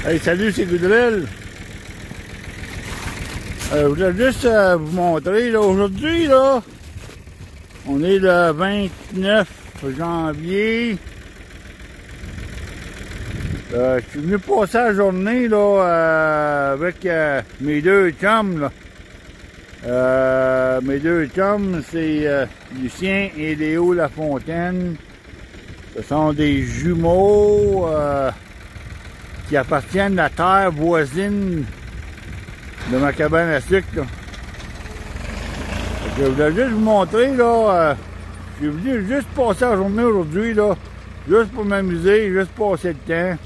Hey, salut, c'est Goudrel. Je voulais juste vous montrer, là, aujourd'hui, là, on est le 29 janvier. Je suis venu passer la journée, là, avec mes deux chums, là. Mes deux chums, c'est Lucien et Léo Lafontaine. Ce sont des jumeaux qui appartiennent à la terre voisine de ma cabane à sucre, là. Je voulais juste vous montrer, là, je suis venu juste passer la journée aujourd'hui, là, juste pour m'amuser, juste passer le temps.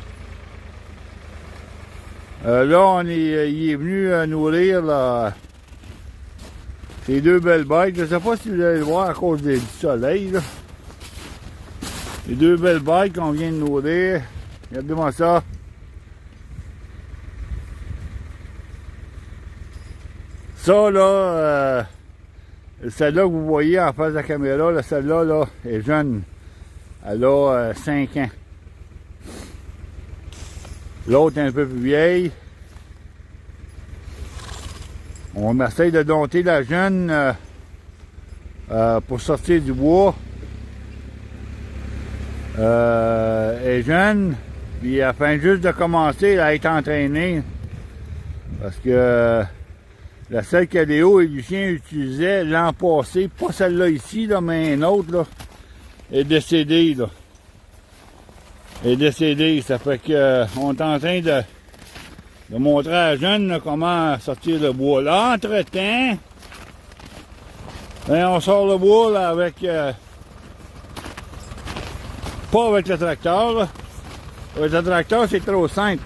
Là, il est venu nourrir, là, ces deux belles bêtes. Je ne sais pas si vous allez le voir à cause du soleil, là. Les deux belles bêtes qu'on vient de nourrir. Regardez-moi ça. Ça, là, celle-là que vous voyez en face de la caméra, là, celle-là, là, est jeune. Elle a 5 ans. L'autre est un peu plus vieille. On essaye de dompter la jeune pour sortir du bois. Elle est jeune, puis elle vient juste de commencer à être entraînée. Parce que la celle que Léo et Lucien utilisaient l'an passé, pas celle-là ici, là, mais une autre, là, est décédée, là. Est décédée. Ça fait que on est en train de montrer à la jeune, là, comment sortir le bois. Là, entre-temps, ben, on sort le bois, là, avec pas avec le tracteur, là. Avec le tracteur, c'est trop simple.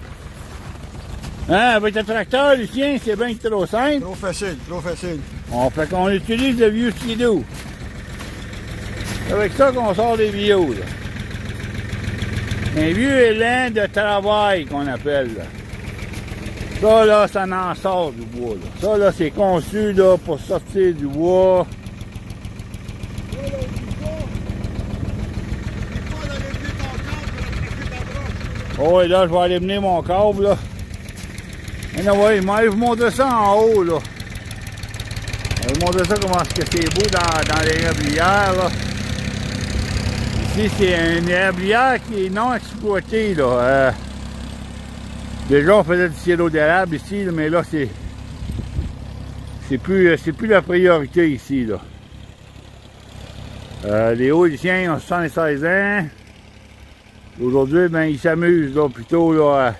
Hein, avec le tracteur, Lucien, c'est bien trop simple. Trop facile, trop facile. On fait qu'on utilise le vieux skidoo. C'est avec ça qu'on sort les vieux, là. Un vieux élan de travail qu'on appelle, là. Ça, là, ça en sort du bois, là. Ça, là, c'est conçu, là, pour sortir du bois. Oh, et là, je vais aller mener mon câble, là. Et là, ouais, il m'a vous montrer ça en haut, là. Je vais vous montrer ça, comment c'est beau dans les érablières, là. Ici, c'est une érablière qui est non exploitée, là. Déjà, on faisait du sirop d'érable ici, là, mais là, c'est plus la priorité ici, là. Léo et Lucien ont 76 ans. Aujourd'hui, ben, ils s'amusent, là, plutôt, là,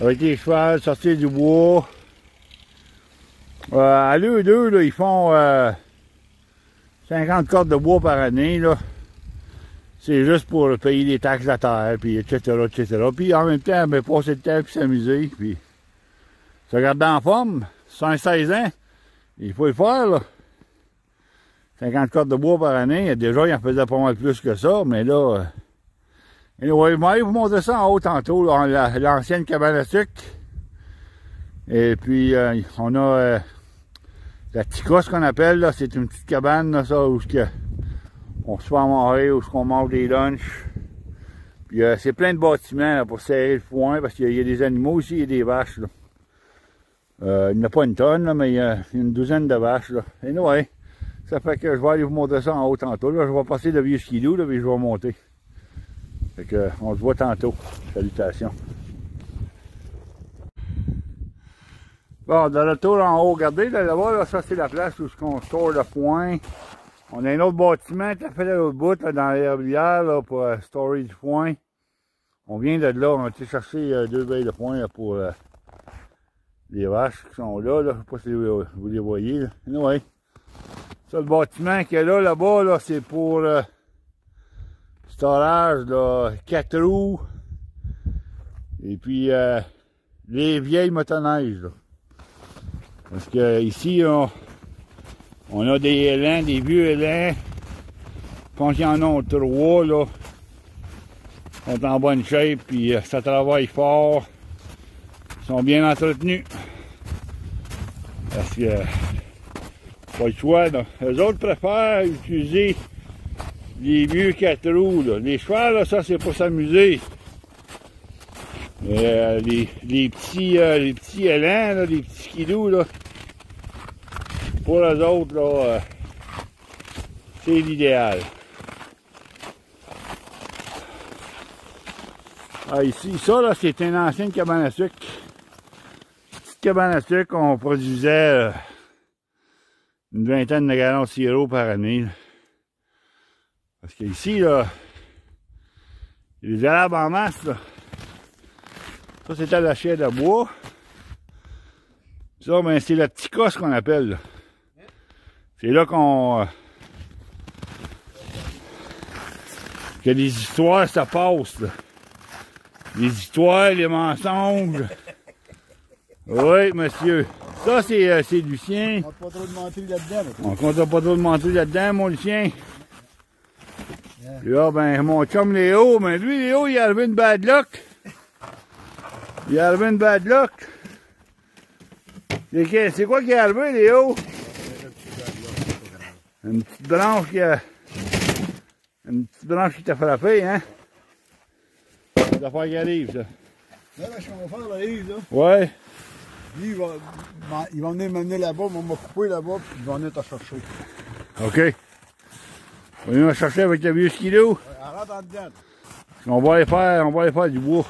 avec les chevaux, sortir du bois. À l'eux deux, là, ils font 50 cordes de bois par année, là. C'est juste pour payer les taxes de la terre, puis etc., etc. Puis en même temps, ben, passer le temps, puis s'amuser, puis se garder en forme. 116 ans, il faut le faire, là. 50 cordes de bois par année, déjà, il en faisait pas mal plus que ça, mais là... Anyway, je vais vous montrer ça en haut tantôt, l'ancienne cabane à sucre. Et puis, on a la Ticosse qu'on appelle, là, c'est une petite cabane, là, ça, où on se fait à manger, où on mange des lunchs. Puis, c'est plein de bâtiments, là, pour serrer le foin, parce qu'il y a des animaux ici, il y a des vaches, là. Il n'y en a pas une tonne, là, mais il y a une douzaine de vaches, là. Anyway, ça fait que je vais aller vous montrer ça en haut tantôt, là. Je vais passer le vieux skidoo, là, puis je vais monter. Fait que, on se voit tantôt. Salutations. Bon, de retour en haut, regardez, là-bas, là, ça c'est la place où on store le foin. On a un autre bâtiment qui a fait l'autre bout, là, dans l'érablière, là, pour storer du foin. On vient de là, on a été chercher 2 veilles de foin, là, pour les vaches qui sont là, là. Je sais pas si vous les voyez, là. Anyway. Ça, le bâtiment qui est là, là-bas, là, c'est pour... storage, là, 4 roues, et puis les vieilles motoneiges, là. Parce que ici, on a des élans, des vieux élans. Je pense qu'il y en a 3, là. Ils sont en bonne shape, puis ça travaille fort. Ils sont bien entretenus. Parce que, pas le choix, là. Eux autres préfèrent utiliser les vieux 4 roues, là. Les chevaux, là, ça, c'est pour s'amuser. Les petits élans, là, les petits skidoo, là, pour eux autres, là, c'est l'idéal. Ah, ici, ça, là, c'est une ancienne cabane à sucre. Petite cabane à sucre, on produisait une vingtaine de gallons de sirop par année. Là. Parce qu'ici, là, il y a des érables en masse, là. Ça, c'était la chaîne de bois. Ça, ben, c'est le petit cas, ce qu'on appelle, là. C'est là qu'on... que les histoires, ça passe, là. Les histoires, les mensonges. Oui, monsieur. Ça, c'est Lucien. On ne compte pas trop de mentir là-dedans. On compte pas trop de mentir là-dedans, mon Lucien. Puis là, ben, mon chum Léo, ben lui, Léo, il est arrivé une bad luck. Il est arrivé une bad luck. C'est quoi qui est arrivé, Léo? Une petite branche qui a... Une petite branche qui t'a frappé, hein? C'est l'affaire qui arrive, ça. Là, je suis mon frère, là, Yves, là. Ouais. Lui, il va venir m'amener là-bas, il va me couper là-bas, puis il va venir te chercher. OK. On va venir me chercher avec le vieux skidoo. Ouais, arrête en dedans. On va aller faire du bois.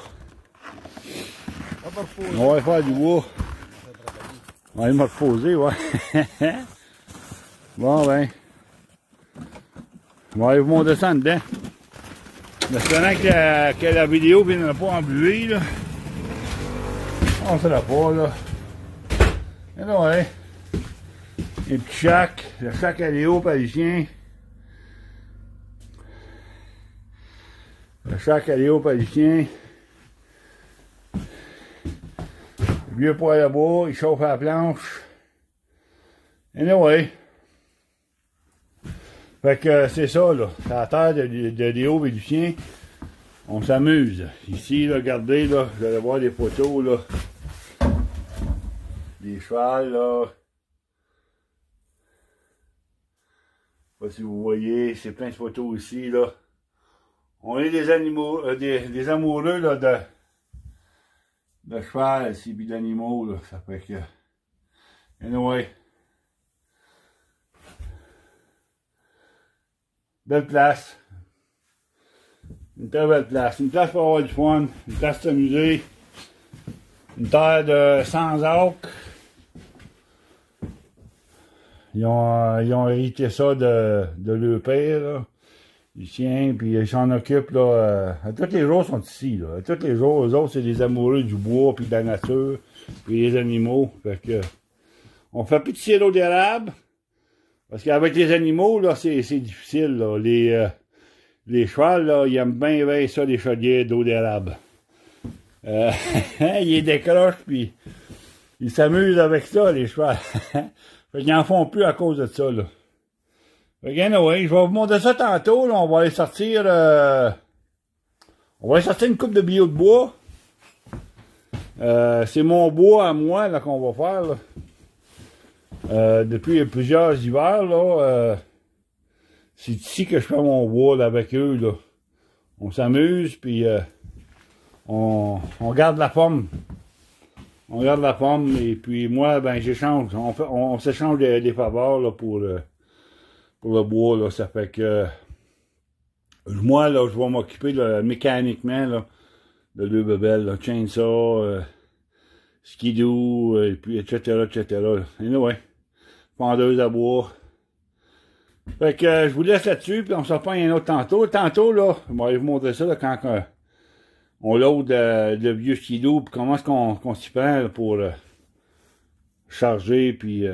On va aller faire du bois. On va aller me reposer, ouais. Bon, ben. On va aller vous montrer ça en dedans. En espérant que la vidéo ne viendra pas embuer, là. On ne sera pas, là. Et là, ouais. Un petit chac. Le chac à Léo parisien. Le chac à Léo parisien. Le vieux poêle à bois, il chauffe à la planche. Et là, ouais. Fait que c'est ça, là. C'est la terre de Léo et Lucien. On s'amuse. Ici, là, regardez, là, vous allez voir des photos, là. Des chevals, là. Je sais pas si vous voyez, c'est plein de photos ici, là. On est des animaux, des amoureux, là, de cheval, ici, puis d'animaux, là. Ça fait que... Anyway. Belle place. Une très belle place. Une place pour avoir du fun. Une place pour s'amuser. Une terre de sans acres. Ils ont hérité ça de leur père, là. Lucien, puis ils s'en occupent, là. À tous les jours, ils sont ici, là. À tous les jours, eux autres, c'est des amoureux du bois, puis de la nature, puis des animaux. Fait que... On fait plus de sirop d'érable. Parce qu'avec les animaux, là, c'est difficile, là. Les chevals, là, ils aiment bien ça, les chaudières d'eau d'érable. Ils les décrochent, puis ils s'amusent avec ça, les chevals. Fait qu'ils n'en font plus à cause de ça, là. Fait que, anyway, je vais vous montrer ça tantôt, là. On va aller sortir une coupe de bio de bois. C'est mon bois à moi, là, qu'on va faire, là. Depuis plusieurs hivers, là, c'est ici que je fais mon bois, là, avec eux, là. On s'amuse, puis on garde la pomme. On garde la pomme, et puis moi, ben, j'échange. On s'échange des faveurs, là, pour le bois, là. Ça fait que moi, là, je vais m'occuper, mécaniquement, là, de deux bebelles, là. Chainsaw, skidoo, et puis, etc., etc. Anyway. Pendeuse à bois. Fait que je vous laisse là-dessus, puis on se reprend un autre tantôt. Tantôt, là, je vais vous montrer ça, là, quand on load le vieux skidoo, puis comment est-ce qu'on s'y prend, là, pour charger, puis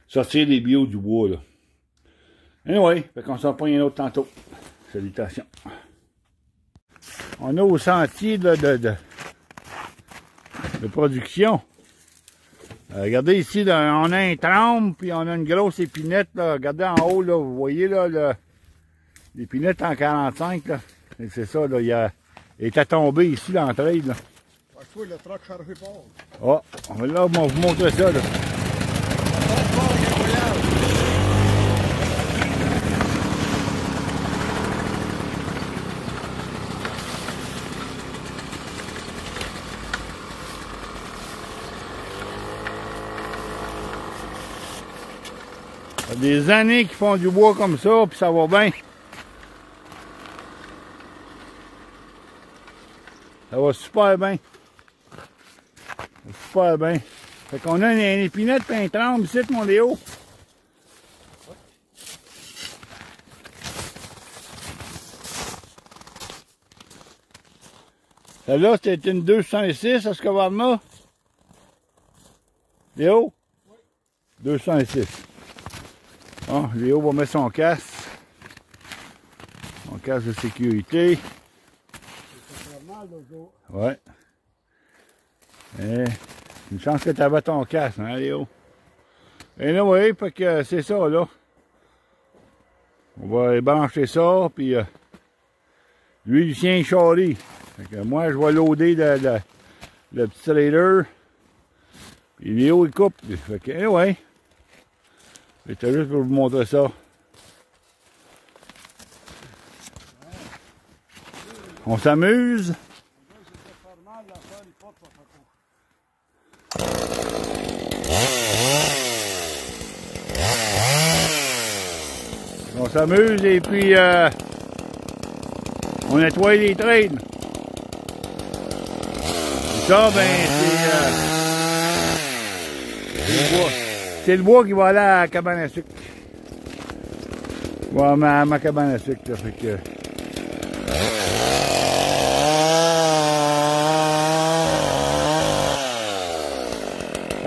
sortir les bio du bois, là. Anyway, fait qu'on se reprend un autre tantôt. Salutations. On est au sentier de production. Regardez ici, là, on a un trempe, puis on a une grosse épinette, là. Regardez en haut, là, vous voyez, là, l'épinette en 45, là. C'est ça, là, elle était tombée ici, l'entrée, là. Ouais, le truck chargé part. Oh, là, on va vous montrer ça, là. Ça fait des années qu'ils font du bois comme ça, puis ça va bien. Ça va super bien. Super bien. Fait qu'on a une épinette peintrante ici, mon Léo. Celle-là, c'était une 206 à ce caverne-là. Léo? Oui. 206. Bon, Léo va mettre son casque. Son casque de sécurité. Ouais. Et une chance que tu avais ton casque, hein, Léo? Et là, oui, fait que c'est ça, là. On va brancher ça, puis lui, il tient Charlie. Fait que moi, je vais loader le petit trailer. Puis Léo, il coupe. Fait que, eh ouais. C'était juste pour vous montrer ça. On s'amuse. On s'amuse et puis on nettoie les traînes. Et ça, ben, c'est le bois. C'est le bois qui va aller à la cabane à sucre. Ouais, ma cabane à sucre, là, fait que...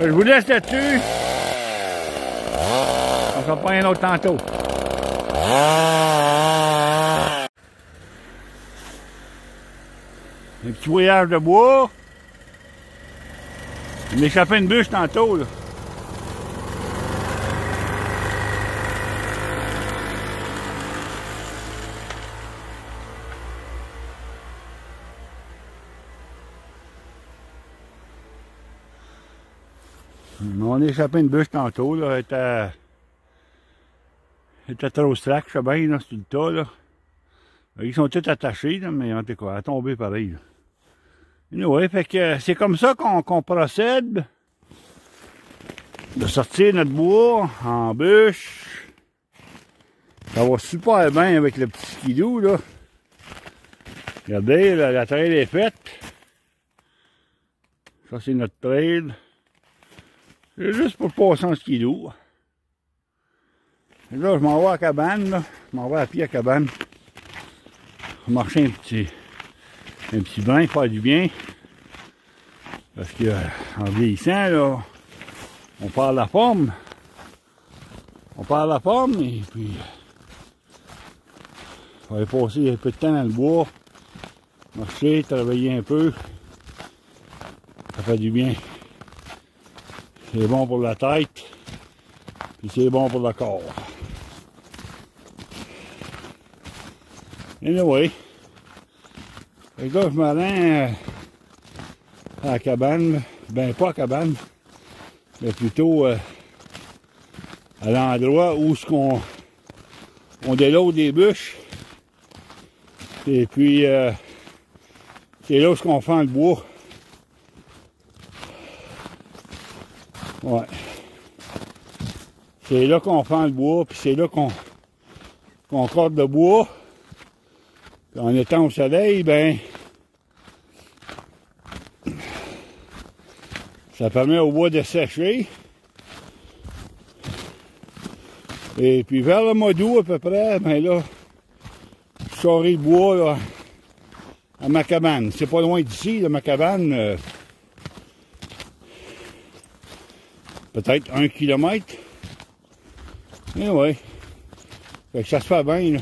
Je vous laisse là-dessus. On s'en prend un autre tantôt. Un petit voyage de bois. Il m'échappait une bûche tantôt, là. On a échappé une bûche tantôt, là. Elle était trop slack, je sais bien, là, c'est le tas, là. Ils sont tous attachés, là, mais en tout cas, elle a tombé pareil, là. Anyway, fait que c'est comme ça qu'on procède de sortir notre bois en bûche. Ça va super bien avec le petit skidoo, là. Regardez, la trail est faite. Ça, c'est notre trail. C'est juste pour passer en skidoo. Et là, je m'en vais à la cabane, là. Je m'en vais à pied à la cabane. Je vais marcher un petit bain, faire du bien. Parce que, en vieillissant, là, on perd la forme. On perd la forme, et puis, on va passer un peu de temps dans le bois. Marcher, travailler un peu. Ça fait du bien. C'est bon pour la tête, puis c'est bon pour le corps. Anyway, et là, je me rends à la cabane, ben pas à la cabane, mais plutôt à l'endroit où on déloade des bûches. Et puis, c'est là où on fend le bois. Ouais. C'est là qu'on fend le bois, puis c'est là qu'on corde le bois. Puis en étant au soleil, ben, ça permet au bois de sécher. Et puis vers le mois d'août à peu près, ben là, je saurai le bois là, à ma cabane. C'est pas loin d'ici, ma cabane. Peut-être 1 kilomètre. Mais ouais. Fait que ça se fait bien, là.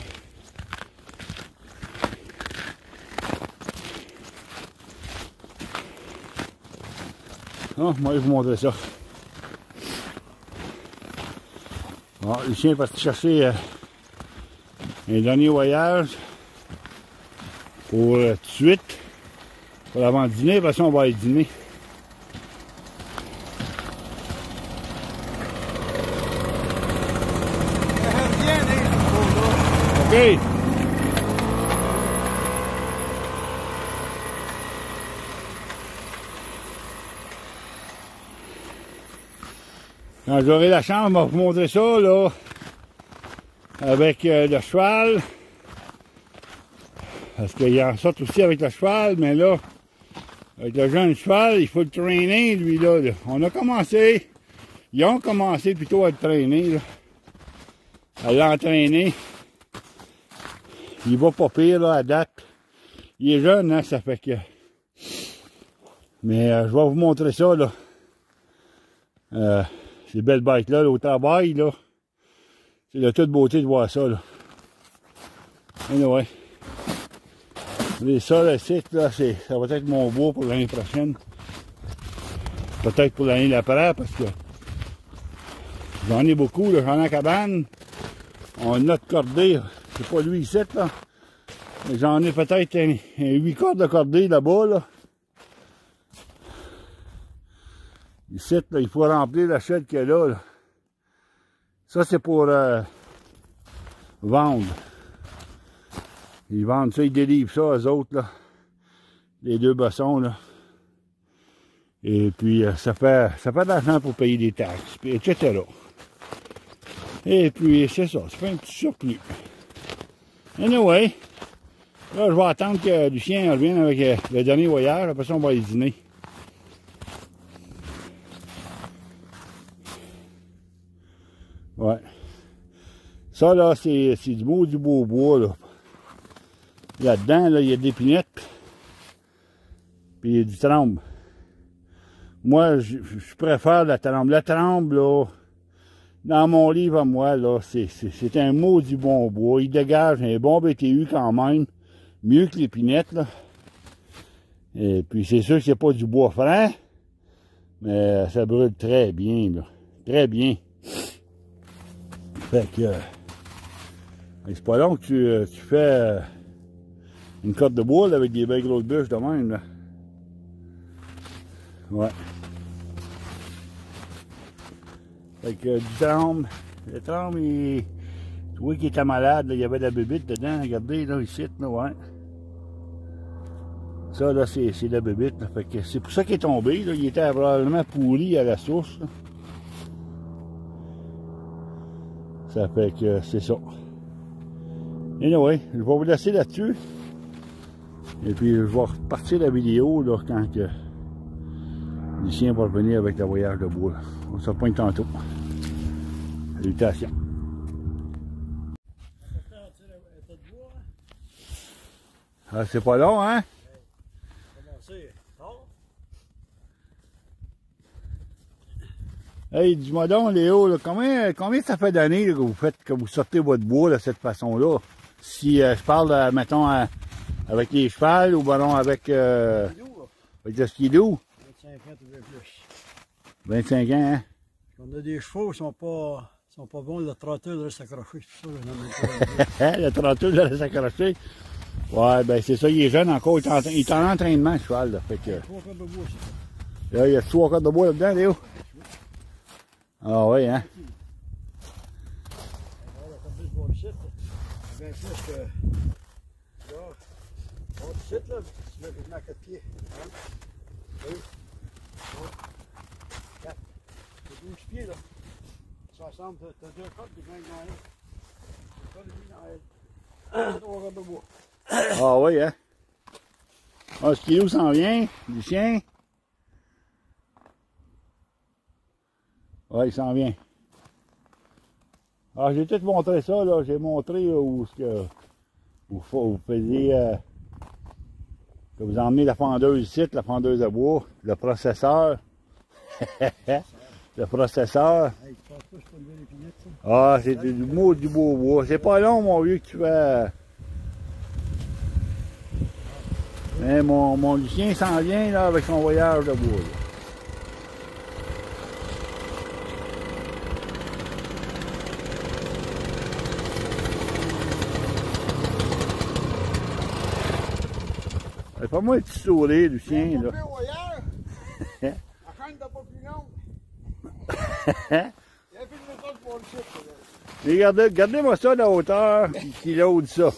Ah, moi, je vais vous montrer ça. Ah, Lucien est parti chercher un dernier voyage pour tout de suite. Pour l'avant-dîner, parce qu'on va aller dîner. OK. Quand j'aurai la chance, on va vous montrer ça, là. avec le cheval. Parce qu'il en sort aussi avec le cheval, mais là, avec le jeune cheval, il faut le traîner, lui, là. On a commencé, ils ont commencé plutôt à le traîner, là. À l'entraîner. Il va pas pire, là, à date. Il est jeune, hein, ça fait que... Mais je vais vous montrer ça, là. Ces belles bêtes-là, là, au travail, là. C'est de toute beauté de voir ça, là. Anyway. Mais ça, le site, là, ça va être mon bois pour l'année prochaine. Peut-être pour l'année d'après, parce que j'en ai beaucoup, là. J'en ai en cabane. On a de cordée. C'est pas lui ici, là. Mais j'en ai peut-être un 8 cordes de cordée là-bas, là. Ici, là, il faut remplir la chaîne qu'il y a là, là. Ça, c'est pour vendre. Ils vendent ça, ils délivrent ça aux autres, là. Les deux bossons, là. Et puis, ça fait de l'argent pour payer des taxes, etc. Et puis, c'est ça, ça fait un petit surplus. Anyway, là, je vais attendre que Lucien revienne avec le dernier voyage, après ça, on va aller dîner. Ouais. Ça, là, c'est du beau bois, là. Là-dedans, là, il y a des pinettes. Puis il y a du tremble. Moi, je préfère la tremble. La tremble, là, dans mon livre à moi, là, c'est un maudit bon bois. Il dégage un bon BTU quand même. Mieux que les pinettes, là. Et puis, c'est sûr que c'est pas du bois franc. Mais ça brûle très bien, là. Très bien. Fait que... c'est pas long que tu fais une corde de bois là, avec des belles grosses bûches de même, là. Ouais. Fait que du tremble. Le tremble, tu vois qu'il était malade, là. Il y avait de la bébite dedans. Regardez, là, ici, là, ouais. Ça, là, c'est de la bébite, là. Fait que c'est pour ça qu'il est tombé, là. Il était probablement pourri à la source, là. Ça fait que c'est ça. Anyway, je vais vous laisser là-dessus. Et puis je vais repartir la vidéo là, quand que Lucien va revenir avec le voyage de bois. On se repointe tantôt. Salutations. Ah, c'est pas long, hein? Hey, dis-moi donc, Léo, là, combien ça fait d'années que vous sortez votre bois de cette façon-là? Si je parle, mettons, avec les chevals ou ben non, avec le skidoo? 25 ans, tu veux plus. 25 ans, hein? On a des chevaux qui sont pas bons, le trotteur reste accroché, c'est ça, Le trotteur reste accroché? Ouais, ben c'est ça, il est jeune encore, il est en entraînement, le cheval, là, fait que... 3 cordes de bois, ça. Là, il y a 3 cordes de bois là-dedans, Léo? Ah oui, hein? Alors, comme je vois le site, bien plus que... Là, on le site, là, tu mets quasiment 4 pieds. 1, 2, 3, 4. C'est 12 pieds, là. Ça ressemble, t'as 2 cordes, des mains dans elle. T'as pas de dans elle. 3 cordes de bois. Ah oui, hein? Ah, ce qui s'en vient, Lucien? Ouais, il s'en vient. Alors, j'ai tout montré ça, là. J'ai montré où vous faisiez... que vous emmenez la fendeuse ici, la fendeuse à bois, le processeur. Le processeur. Hey, tu penses pas que je peux lever les pinettes, ça? Ah, c'est du beau bois. C'est pas long, mon vieux, que tu fais... Mais mon Lucien s'en vient, là, avec son voyage de bois, là. Fais-moi un petit sourire, Lucien, là. La chaîne n'est pas plus longue. Il y a plus de méthode pour le chiffre. Regardez-moi ça de la hauteur qui load ça.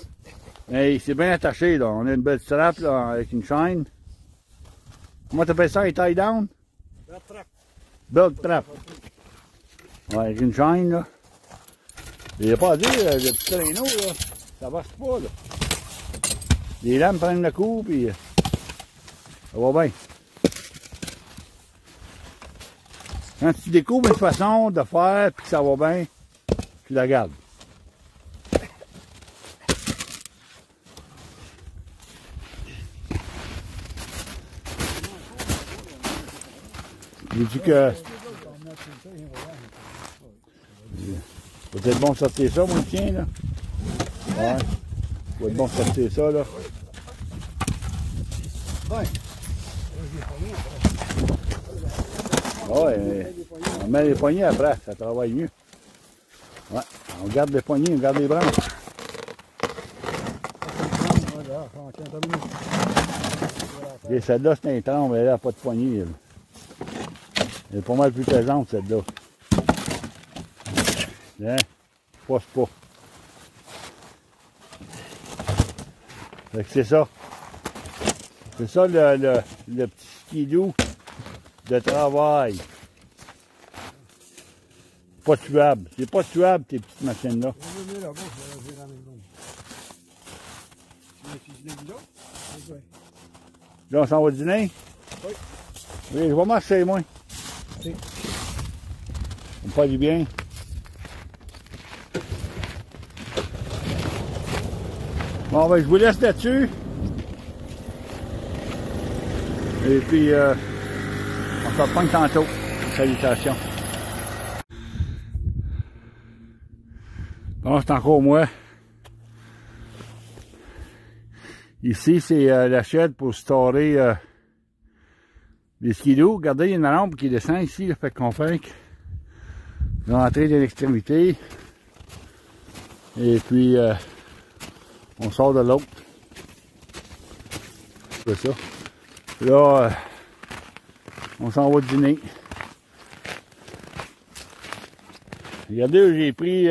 Hey, c'est bien attaché, là. On a une belle strap, là, avec une chaîne. Comment t'appelles ça, un tie down? Belt trap. Belt trap. Ouais, avec une chaîne, là. Il n'y a pas à dire, le petit traîneau, là, ça marche pas, là. Les lames prennent le coup, puis ça va bien. Quand tu découvres une façon de faire, puis que ça va bien, tu la gardes. J'ai dit que... Peut-être bon de sortir ça, moi, le tien, là. Ouais. Ça va être bon de sortir ça, là. Ouais, on met les poignées après, ça travaille mieux. Ouais, on garde les poignées, on garde les branches. Et celle-là, c'est un tremble, elle n'a pas de poignée. Elle est pas mal plus pesante, celle-là. Hein? Passe pas. Fait que c'est ça. C'est ça le petit skidoo de travail. Pas tuable. C'est pas tuable, tes petites machines-là. Là, on s'en va dîner? Oui. Oui, je vais marcher, moi. Oui. On me fait du bien. Bon, ben, je vous laisse là-dessus. Et puis, on se reprend tantôt. Salutations. Bon, c'est encore moi. Ici, c'est la chaîne pour storer les skidoos. Regardez, il y a une lampe qui descend ici, là, fait qu'on fait l'entrée de l'extrémité. Et puis, on sort de l'autre. C'est ça. Là, on s'en va dîner. Regardez où j'ai pris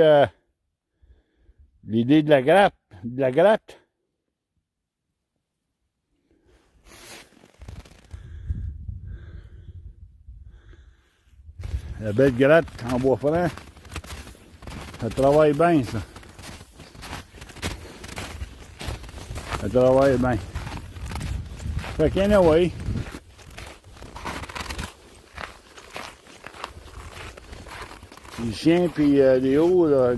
l'idée de la gratte. La belle gratte en bois franc. Ça travaille bien, ça. Ça travaille bien. Fait qu'anyway, les chiens puis les hauts, là,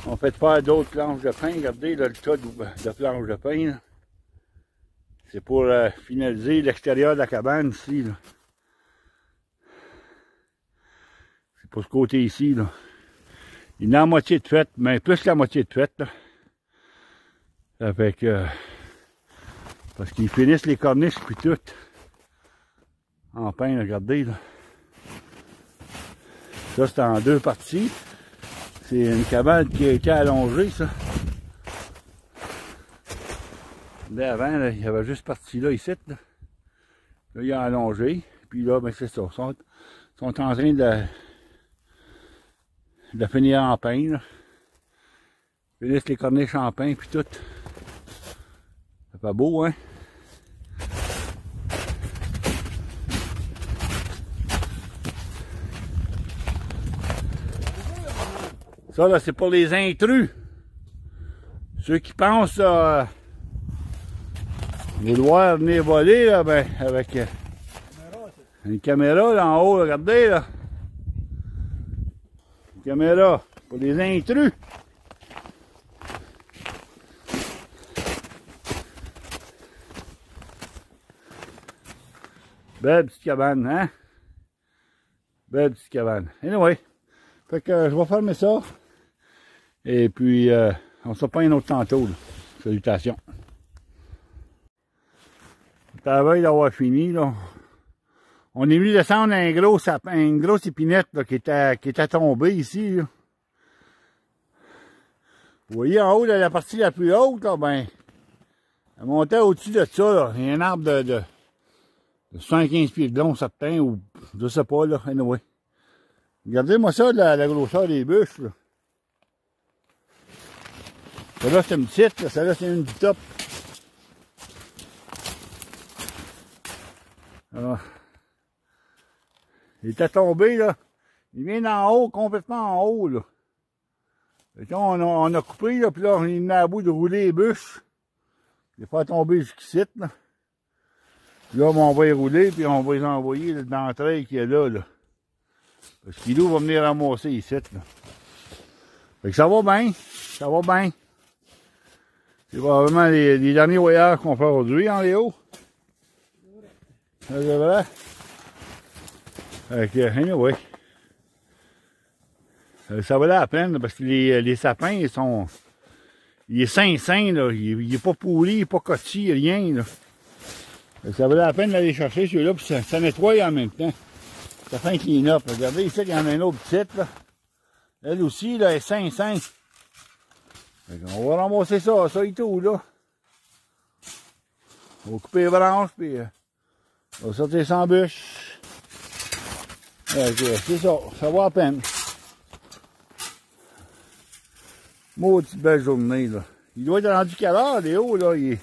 on fait faire d'autres planches de pain. Regardez là, le tas de planches de pain. C'est pour finaliser l'extérieur de la cabane ici. Là. C'est pour ce côté ici. Là. Il y en a la moitié de faite, mais plus que la moitié de faite. Là. Ça fait que... parce qu'ils finissent les corniches puis tout. En pain, là, regardez là. Ça c'est en deux parties. C'est une cabane qui a été allongée, ça. Là, avant, là, il y avait juste partie là, ici. Là, là il a allongé. Puis là, ben c'est ça. Ils sont en train de finir en pain. Là. Ils finissent les corniches en pain puis tout. C'est pas beau, hein? Ça, là, c'est pour les intrus. Ceux qui pensent vouloir venir voler, là, ben, avec une caméra là en haut, là, regardez, là. Une caméra pour les intrus. Belle petite cabane, hein? Belle petite cabane. Anyway, fait que je vais fermer ça. Et puis, on se reprend un autre tantôt. Là. Salutations. À la veille d'avoir fini, là, on est venu descendre une grosse épinette là, qui était tombée ici. Là. Vous voyez en haut, là, la partie la plus haute, là, ben, elle montait au-dessus de ça. Là. Il y a un arbre de 75 pieds de long, certain, ou je sais pas, là, anyway. Regardez-moi ça, la grosseur des bûches, là. Celle-là, c'est une petite, là. Celle-là, c'est une du top. Alors, il était tombé, là. Il vient d'en haut, complètement en haut, là. Fait que on a coupé, là, puis là, on est à bout de rouler les bûches. Il va pas tomber jusqu'ici, là. Puis là, on va y rouler, puis on va les envoyer là, dans l'entrée qui est là, là. Parce qu'il va venir ramasser ici, là. Fait que ça va bien, ça va bien. C'est probablement les derniers voyages qu'on fait aujourd'hui, hein, Léo? C'est vrai? Fait que, anyway. Ça valait la peine, parce que les sapins, ils sont... Il est sain, là. Il est pas pourri, il est pas cotty, rien, là. Fait que ça valait la peine d'aller chercher celui-là, puis ça nettoie en même temps. Ça fait un clean-up. Regardez, ici, il y en a une autre petite, là. Elle aussi, là, est sain. On va ramasser ça et tout, là. On va couper les branches, puis on va sortir sans bûche. C'est ça va à peine. Maudite belle journée, là. Il doit être rendu quelle heure, Léo, là? Il est...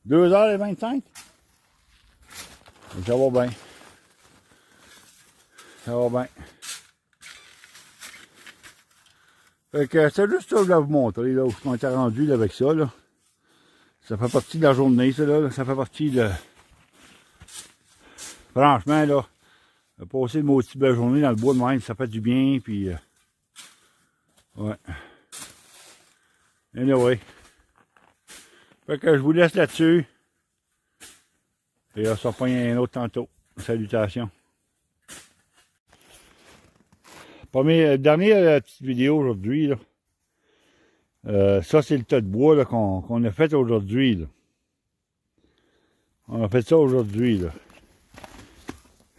2h25? Ça va bien. Ça va bien. Fait que c'est juste ça que je vais vous montrer, là, où on était rendu là, avec ça, là. Ça fait partie de la journée, ça, là. Ça fait partie de... Franchement, là, passer une maudite belle journée dans le bois de même, ça fait du bien, puis... ouais. Anyway. Fait que je vous laisse là-dessus. Et on se reprend un autre tantôt. Salutations. Dernière petite vidéo aujourd'hui, là. Ça, c'est le tas de bois là, qu'on a fait aujourd'hui, là. On a fait ça aujourd'hui, là.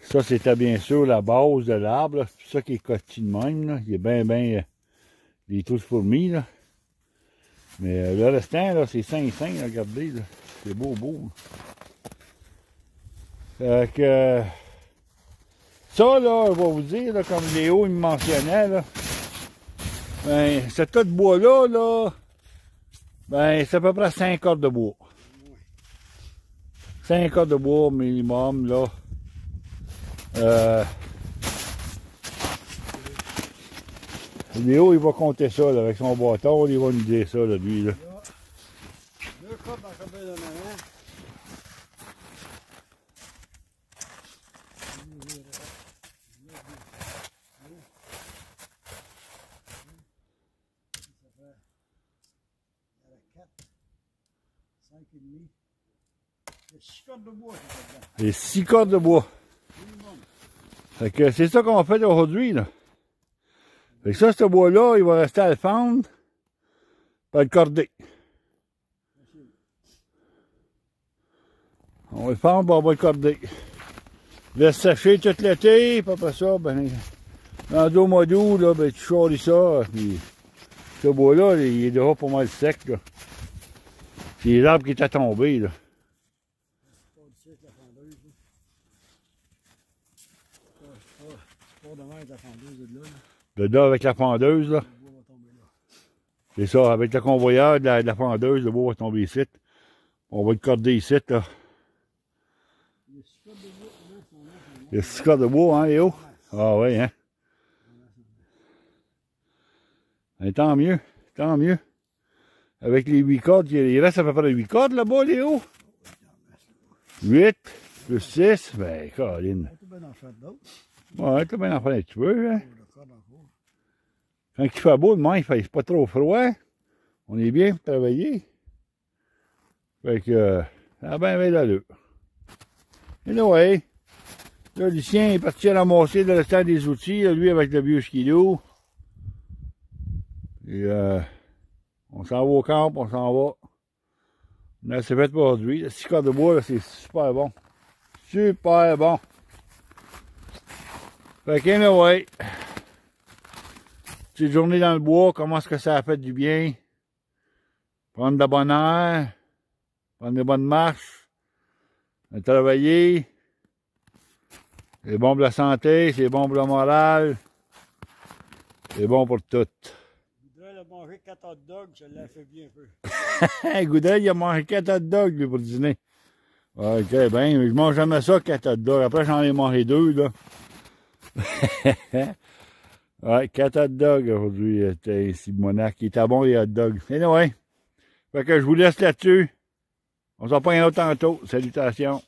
Ça, c'était bien sûr la base de l'arbre, c'est ça qui est coté de même, là. Il y a bien des trous de fourmis, là. Mais le restant, là, c'est sain, regardez, là. C'est beau. Fait que... Ça, là, je vais vous dire, là, comme Léo il me mentionnait, là, ben, ce tas de bois-là, là, ben, c'est à peu près 5 cordes de bois. 5 cordes de bois minimum, là. Léo, il va compter ça, là, avec son bâton, il va nous dire ça, là, lui, là. 2 cordes dans le cabane de maman. Et 6 cordes de bois. Fait que c'est ça qu'on fait aujourd'hui, là. Fait que ça, ce bois-là, il va rester à le fendre, pas le corder. On va le fendre, puis on va le corder. Laisse sécher tout l'été, puis après ça, ben, dans 2 mois d'août, là, ben, tu choisis ça, puis ce bois-là, il est déjà pas mal sec, là. C'est l'arbre qui était tombé, là. De là avec la fendeuse, là. C'est ça, avec le convoyeur de la fendeuse, le bois va tomber ici. On va le corder ici, là. Il y a 6 cordes de bois, hein, Léo? Ah oui, hein? Et tant mieux. Avec les 8 cordes, il reste à peu près 8 cordes là-bas, Léo? 8 plus 6, ben, Caroline. Ouais, t'as bien en faire un petit peu, hein? Quand il fait beau, demain, il fait pas trop froid. On est bien pour travailler. Fait que, ça a bien l'allure. Anyway, là, Lucien est parti ramasser le restant des outils, là, lui, avec le vieux skidoo. Et, on s'en va au camp, on s'en va. Là, c'est fait pour aujourd'hui. Le 6 cordes de bois, c'est super bon. Super bon. Fait que, anyway, petite journée dans le bois, comment est-ce que ça a fait du bien? Prendre de bonne air, prendre des bonnes marches, travailler. C'est bon pour la santé, c'est bon pour le moral, c'est bon pour tout. Goudrel a mangé 4 hot dogs, je l'ai fait bien peu. Goudrel, il a mangé 4 hot dogs, lui, pour dîner. Ok, ben, je mange jamais ça, 4 hot dogs. Après, j'en ai mangé 2, là. Ouais, 4 hot dogs aujourd'hui. C'était Simonac. Il était bon, les hot dogs. Anyway. Fait que je vous laisse là-dessus. On s'en prend un autre tantôt. Salutations.